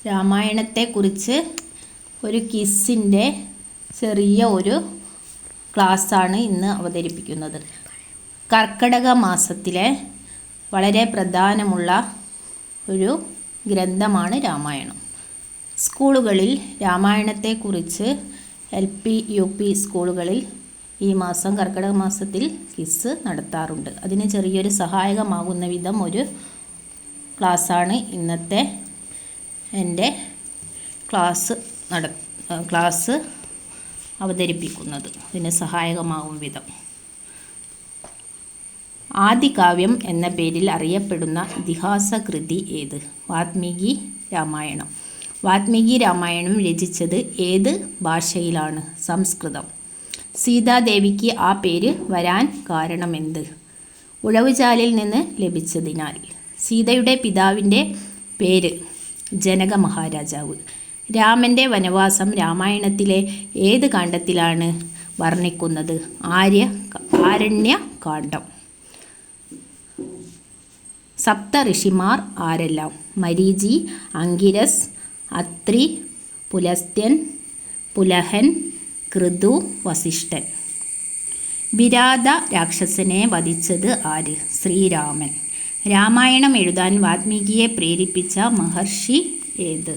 രാമായണത്തെക്കുറിച്ച് ഒരു ക്വിസിൻ്റെ ചെറിയ ഒരു ക്ലാസ്സാണ് ഇന്ന് അവതരിപ്പിക്കുന്നത്. കർക്കിടക മാസത്തിലെ വളരെ പ്രധാനമുള്ള ഒരു ഗ്രന്ഥമാണ് രാമായണം. സ്കൂളുകളിൽ രാമായണത്തെക്കുറിച്ച് LP UP സ്കൂളുകളിൽ ഈ മാസം കർക്കിടക മാസത്തിൽ ക്വിസ് നടത്താറുണ്ട്. അതിന് ചെറിയൊരു സഹായകമാകുന്ന വിധം ഒരു ക്ലാസ്സാണ് ഇന്നത്തെ എൻ്റെ ക്ലാസ് അവതരിപ്പിക്കുന്നത്. ഇതിന് സഹായകമാകും വിധം. ആദികാവ്യം എന്ന പേരിൽ അറിയപ്പെടുന്ന ഇതിഹാസ കൃതി ഏത്? വാത്മീകി രാമായണം. വാത്മീകി രാമായണം രചിച്ചത് ഏത് ഭാഷയിലാണ്? സംസ്കൃതം. സീതാദേവിക്ക് ആ പേര് വരാൻ കാരണമെന്ത്? ഉഴവുചാലിൽ നിന്ന് ലഭിച്ചതിനാൽ. സീതയുടെ പിതാവിൻ്റെ പേര്? ജനക മഹാരാജാവ്. രാമൻ്റെ വനവാസം രാമായണത്തിലെ ഏത് കാണ്ഡത്തിലാണ് വർണ്ണിക്കുന്നത്? ആരണ്യകാണ്ഡം. സപ്ത ഋഷിമാർ ആരെല്ലാം? മരീചി, അങ്കിരസ്, അത്രി, പുലസ്ത്യൻ, പുലഹൻ, കൃതു, വസിഷ്ഠൻ. വിരാത രാക്ഷസനെ വധിച്ചത് ആര്? ശ്രീരാമൻ. രാമായണം എഴുതാൻ വാത്മീകിയെ പ്രേരിപ്പിച്ച മഹർഷി ഏത്?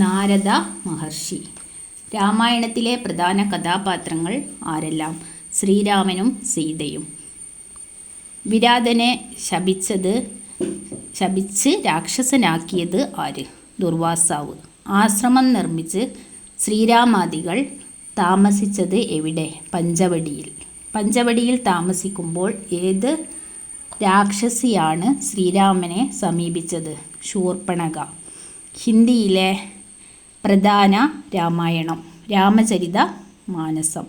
നാരദ മഹർഷി. രാമായണത്തിലെ പ്രധാന കഥാപാത്രങ്ങൾ ആരെല്ലാം? ശ്രീരാമനും സീതയും. വിരാതനെ ശപിച്ച് രാക്ഷസനാക്കിയത് ആര്? ദുർവാസാവ്. ആശ്രമം നിർമ്മിച്ച് ശ്രീരാമാദികൾ താമസിച്ചത് എവിടെ? പഞ്ചവടിയിൽ. പഞ്ചവടിയിൽ താമസിക്കുമ്പോൾ ഏത് രാക്ഷസിയാണ് ശ്രീരാമനെ സമീപിച്ചത്? ശൂർപ്പണഖ. ഹിന്ദിയിലെ പ്രധാന രാമായണം? രാമചരിതമാനസം.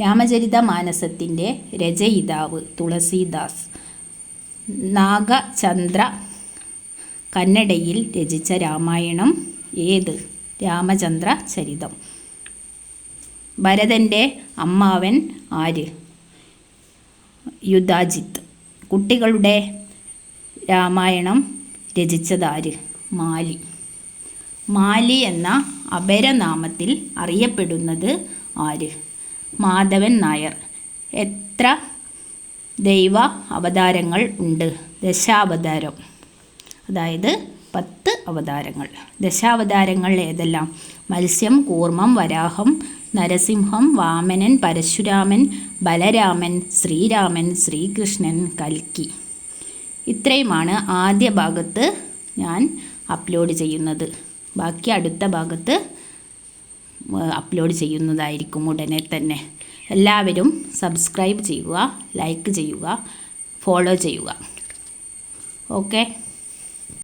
രാമചരിതമാനസത്തിൻ്റെ രചയിതാവ്? തുളസീദാസ്. നാഗചന്ദ്ര കന്നഡയിൽ രചിച്ച രാമായണം ഏത്? രാമചന്ദ്ര ചരിതം. ഭരതൻ്റെ അമ്മാവൻ ആര്? യുധാജിത്ത്. കുട്ടികളുടെ രാമായണം രചിച്ചതാര്? മാലി. മാലി എന്ന അപരനാമത്തിൽ അറിയപ്പെടുന്നത് ആര്? മാധവൻ നായർ. എത്ര ദൈവ അവതാരങ്ങൾ ഉണ്ട്? ദശാവതാരം. അതായത് 10 അവതാരങ്ങൾ. ദശാവതാരങ്ങൾ ഏതെല്ലാം? മത്സ്യം, കൂർമ്മം, വരാഹം, നരസിംഹം, വാമനൻ, പരശുരാമൻ, ബലരാമൻ, ശ്രീരാമൻ, ശ്രീകൃഷ്ണൻ, കൽക്കി. ഇത്രയുമാണ് ആദ്യ ഭാഗത്ത് ഞാൻ അപ്ലോഡ് ചെയ്യുന്നത്. ബാക്കി അടുത്ത ഭാഗത്ത് അപ്ലോഡ് ചെയ്യുന്നതായിരിക്കും ഉടനെ തന്നെ. എല്ലാവരും സബ്സ്ക്രൈബ് ചെയ്യുക, ലൈക്ക് ചെയ്യുക, ഫോളോ ചെയ്യുക. ഓക്കെ.